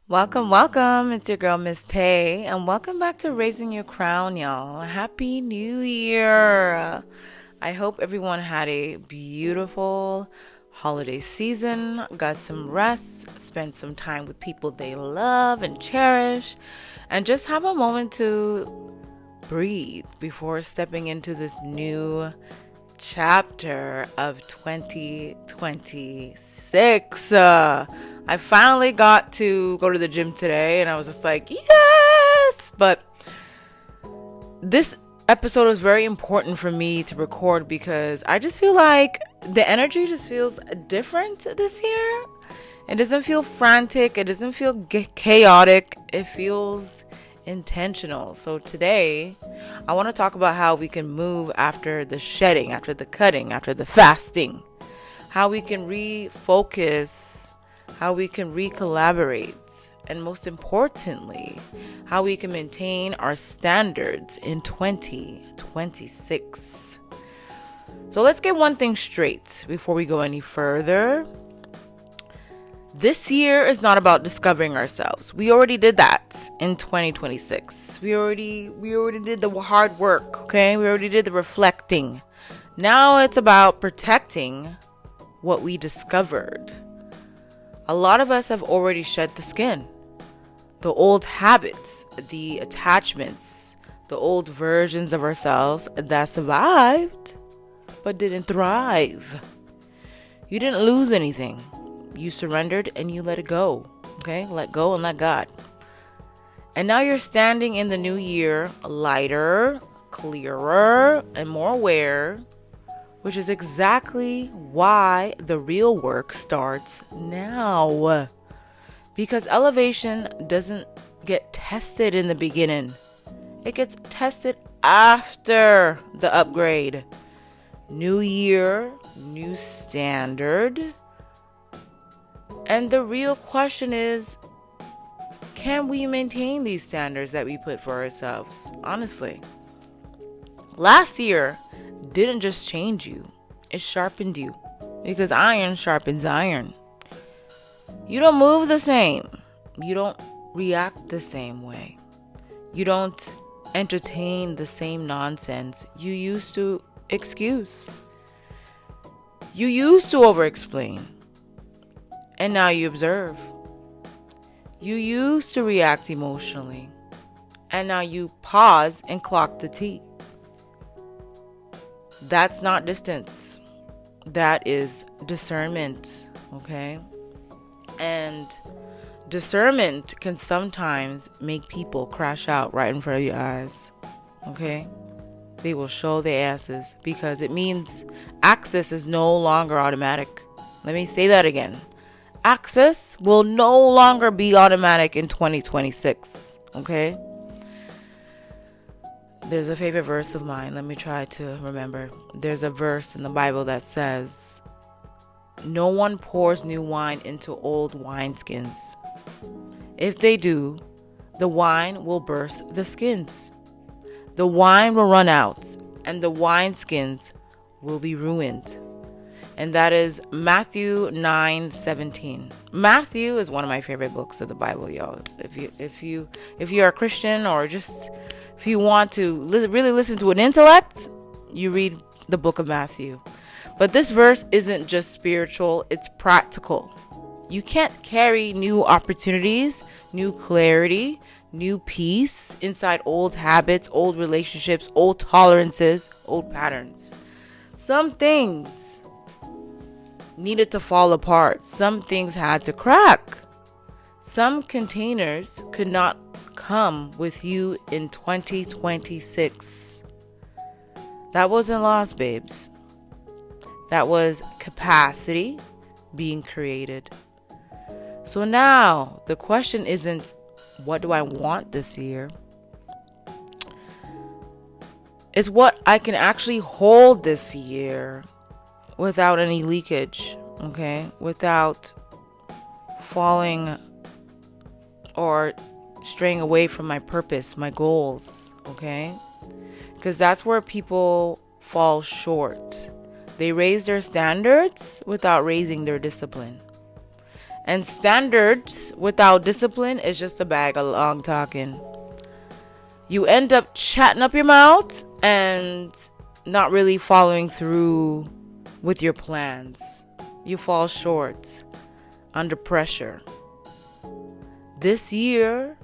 Welcome, welcome. It's your girl, Miss Tay, and welcome back to Raising Your Crown, y'all. Happy New Year. I hope everyone had a beautiful holiday season, got some rest, spent some time with people they love and cherish, and just have a moment to breathe before stepping into this new chapter of 2026. I finally got to go to the gym today and I was just like, yes! But this episode is very important for me to record because I just feel like the energy just feels different this year. It doesn't feel frantic, it doesn't feel chaotic, it feels intentional. So today, I want to talk about how we can move after the shedding, after the cutting, after the fasting, how we can refocus, how we can recollaborate, and most importantly, how we can maintain our standards in 2026. So let's get one thing straight before we go any further. This year is not about discovering ourselves. We already did that in 2026. We already did the hard work, okay? We already did the reflecting. Now it's about protecting what we discovered. A lot of us have already shed the skin. The old habits, the attachments, the old versions of ourselves that survived but didn't thrive. You didn't lose anything. You surrendered and you let it go. Okay? Let go and let God. And now you're standing in the new year lighter, clearer, and more aware, which is exactly why the real work starts now. Because elevation doesn't get tested in the beginning. It gets tested after the upgrade. New year, new standard. And the real question is, can we maintain these standards that we put for ourselves? Honestly. Last year didn't just change you. It sharpened you. Because iron sharpens iron. You don't move the same. You don't react the same way. You don't entertain the same nonsense you used to excuse. You used to over-explain. And now you observe. You used to react emotionally. And now you pause and clock the T. That's not distance. That is discernment. Okay? And discernment can sometimes make people crash out right in front of your eyes. Okay? They will show their asses because it means access is no longer automatic. Let me say that again. Access will no longer be automatic in 2026. Okay? There's a favorite verse of mine. Let me try to remember. There's a verse in the Bible that says, "No one pours new wine into old wineskins. If they do, the wine will burst the skins. The wine will run out, and the wineskins will be ruined." And that is Matthew 9:17. Matthew is one of my favorite books of the Bible, y'all. If you're a Christian, or just if you want to really listen to an intellect, you read the book of Matthew. But this verse isn't just spiritual, it's practical. You can't carry new opportunities, new clarity, new peace inside old habits, old relationships, old tolerances, old patterns. Some things needed to fall apart. Some things had to crack. Some containers could not come with you in 2026. That wasn't loss, babes. That was capacity being created. So now the question isn't, what do I want this year? It's what I can actually hold this year without any leakage, okay? Without falling or straying away from my purpose, my goals, okay? Because that's where people fall short. They raise their standards without raising their discipline. And standards without discipline is just a bag of long talking. You end up chatting up your mouth and not really following through with your plans. You fall short under pressure. This year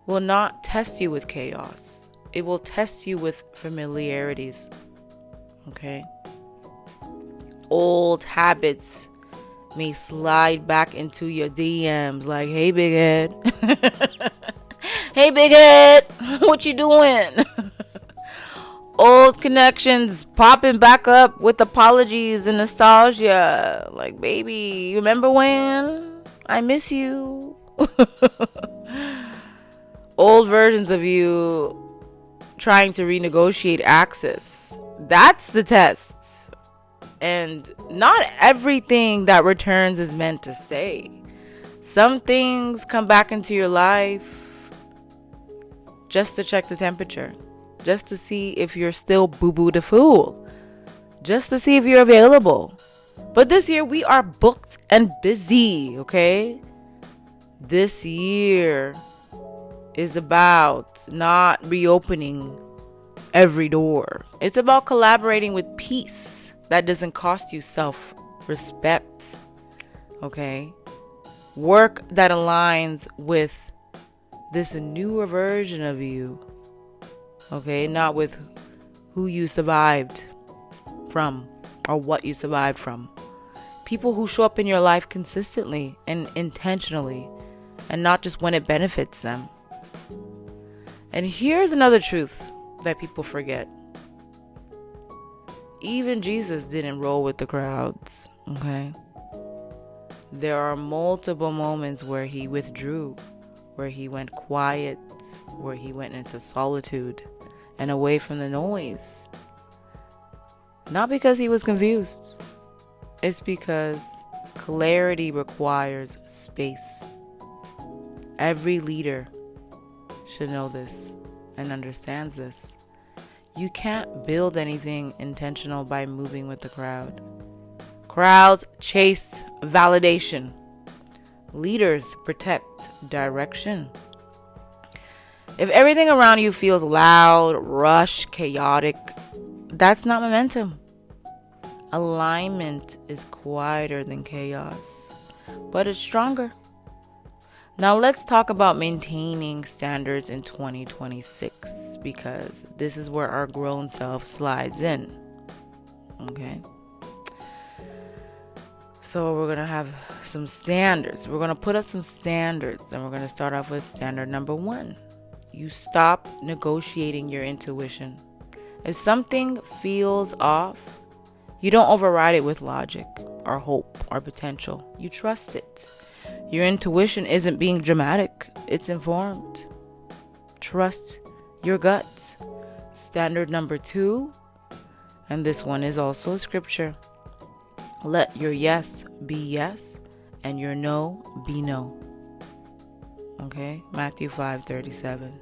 will not test you with chaos. It will test you with familiarities. Okay? Old habits may slide back into your DMs like, hey, big head. Hey, big head. What you doing? Old connections popping back up with apologies and nostalgia. Like, baby, you remember when? I miss you. Old versions of you trying to renegotiate access. That's the test. And not everything that returns is meant to stay. Some things come back into your life just to check the temperature. Just to see if you're still boo-boo the fool. Just to see if you're available. But this year we are booked and busy, okay? This year is about not reopening every door. It's about collaborating with peace that doesn't cost you self-respect, okay? Work that aligns with this newer version of you. Okay, not with who you survived from or what you survived from. People who show up in your life consistently and intentionally and not just when it benefits them. And here's another truth that people forget. Even Jesus didn't roll with the crowds, okay? There are multiple moments where he withdrew, where he went quiet, where he went into solitude and away from the noise. Not because he was confused. It's because clarity requires space. Every leader should know this and understands this. You can't build anything intentional by moving with the crowd. Crowds chase validation. Leaders protect direction. If everything around you feels loud, rushed, chaotic, that's not momentum. Alignment is quieter than chaos, but it's stronger. Now let's talk about maintaining standards in 2026, because this is where our grown self slides in. Okay? So we're going to have some standards. We're going to put up some standards, and we're going to start off with standard number 1. You stop negotiating your intuition. If something feels off, you don't override it with logic or hope or potential. You trust it. Your intuition isn't being dramatic. It's informed. Trust your guts. Standard number 2, and this one is also scripture. Let your yes be yes and your no be no. Okay, Matthew 5:37.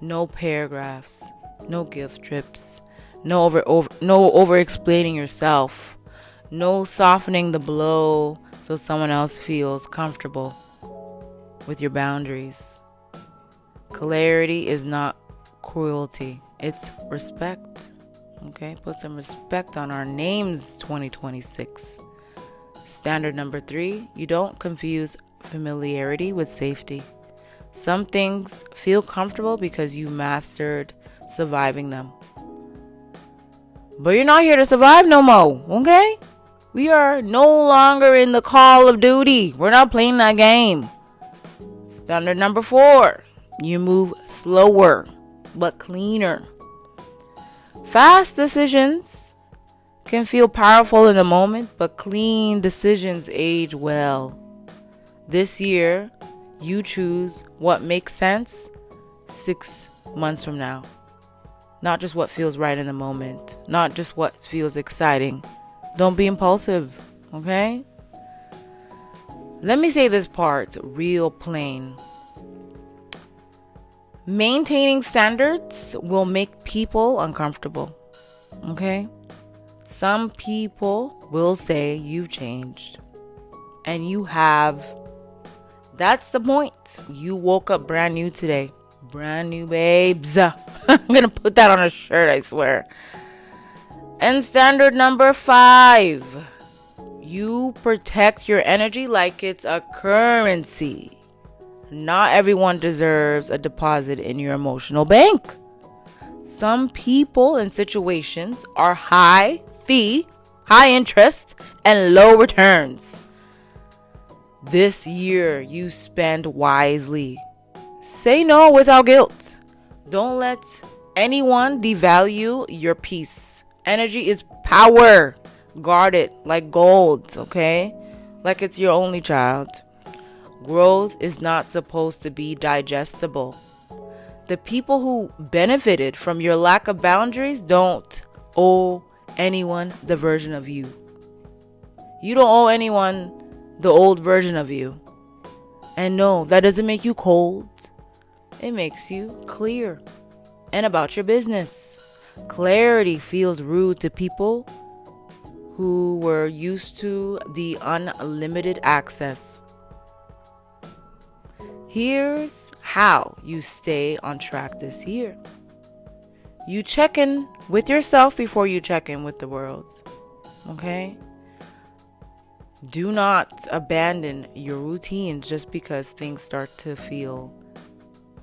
No paragraphs, no guilt trips, no over explaining yourself, no softening the blow so someone else feels comfortable with your boundaries. Clarity is not cruelty, it's respect. Okay, put some respect on our names 2026. Standard number 3, you don't confuse familiarity with safety. Some things feel comfortable because you mastered surviving them. But you're not here to survive no more, okay? We are no longer in the Call of Duty. We're not playing that game. Standard number 4, you move slower but cleaner. Fast decisions can feel powerful in the moment, but clean decisions age well. This year, you choose what makes sense 6 months from now. Not just what feels right in the moment. Not just what feels exciting. Don't be impulsive, okay? Let me say this part real plain. Maintaining standards will make people uncomfortable, okay? Some people will say you've changed, and you have That's the point. You woke up brand new today. Brand new, babes. I'm going to put that on a shirt, I swear. And standard number 5. You protect your energy like it's a currency. Not everyone deserves a deposit in your emotional bank. Some people and situations are high fee, high interest, and low returns. This year, you spend wisely. Say no without guilt. Don't let anyone devalue your peace. Energy is power. Guard it like gold, okay? Like it's your only child. Growth is not supposed to be digestible. The people who benefited from your lack of boundaries don't owe anyone the version of you. You don't owe anyone the old version of you. And no, that doesn't make you cold. It makes you clear and about your business. Clarity feels rude to people who were used to the unlimited access. Here's how you stay on track this year. You check in with yourself before you check in with the world. Okay? Do not abandon your routine just because things start to feel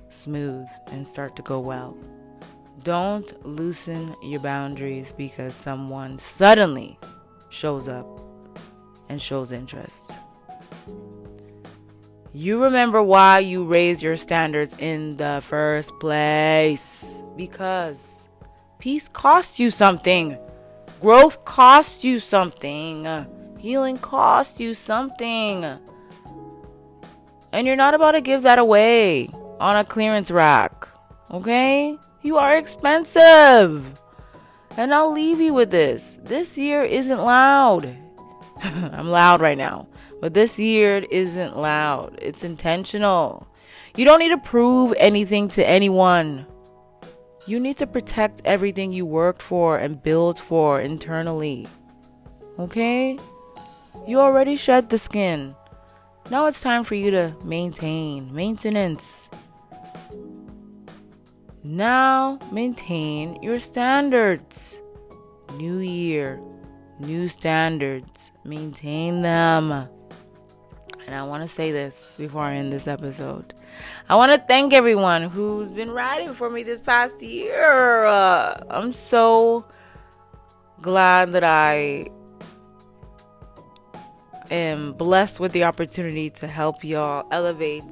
smooth and start to go well. Don't loosen your boundaries because someone suddenly shows up and shows interest. You remember why you raised your standards in the first place. Because peace costs you something. Growth costs you something. Healing costs you something. And you're not about to give that away on a clearance rack. Okay? You are expensive. And I'll leave you with this. This year isn't loud. I'm loud right now. But this year isn't loud. It's intentional. You don't need to prove anything to anyone. You need to protect everything you worked for and built for internally. Okay? You already shed the skin. Now it's time for you to maintenance. Now maintain your standards. New year, new standards. Maintain them. And I want to say this before I end this episode. I want to thank everyone who's been riding for me this past year. I'm so glad that I am blessed with the opportunity to help y'all elevate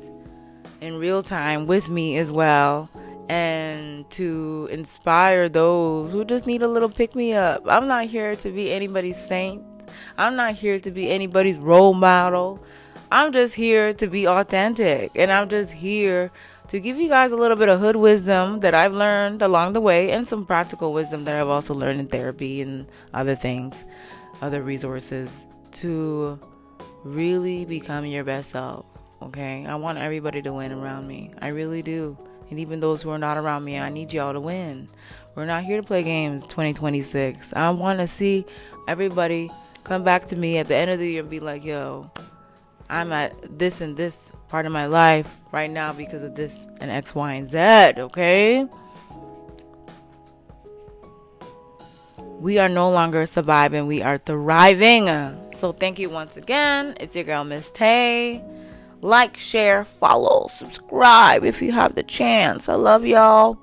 in real time with me as well. And to inspire those who just need a little pick-me-up. I'm not here to be anybody's saint. I'm not here to be anybody's role model. I'm just here to be authentic. And I'm just here to give you guys a little bit of hood wisdom that I've learned along the way. And some practical wisdom that I've also learned in therapy and other things, other resources. To really become your best self. Okay? I want everybody to win around me. I really do. And even those who are not around me, I need y'all to win. We're not here to play games 2026. I want to see everybody come back to me at the end of the year and be like, yo, I'm at this and this part of my life right now because of this and X, Y, and Z, okay? We are no longer surviving. We are thriving. So thank you once again. It's your girl, Miss Tay. Like, share, follow, subscribe if you have the chance. I love y'all.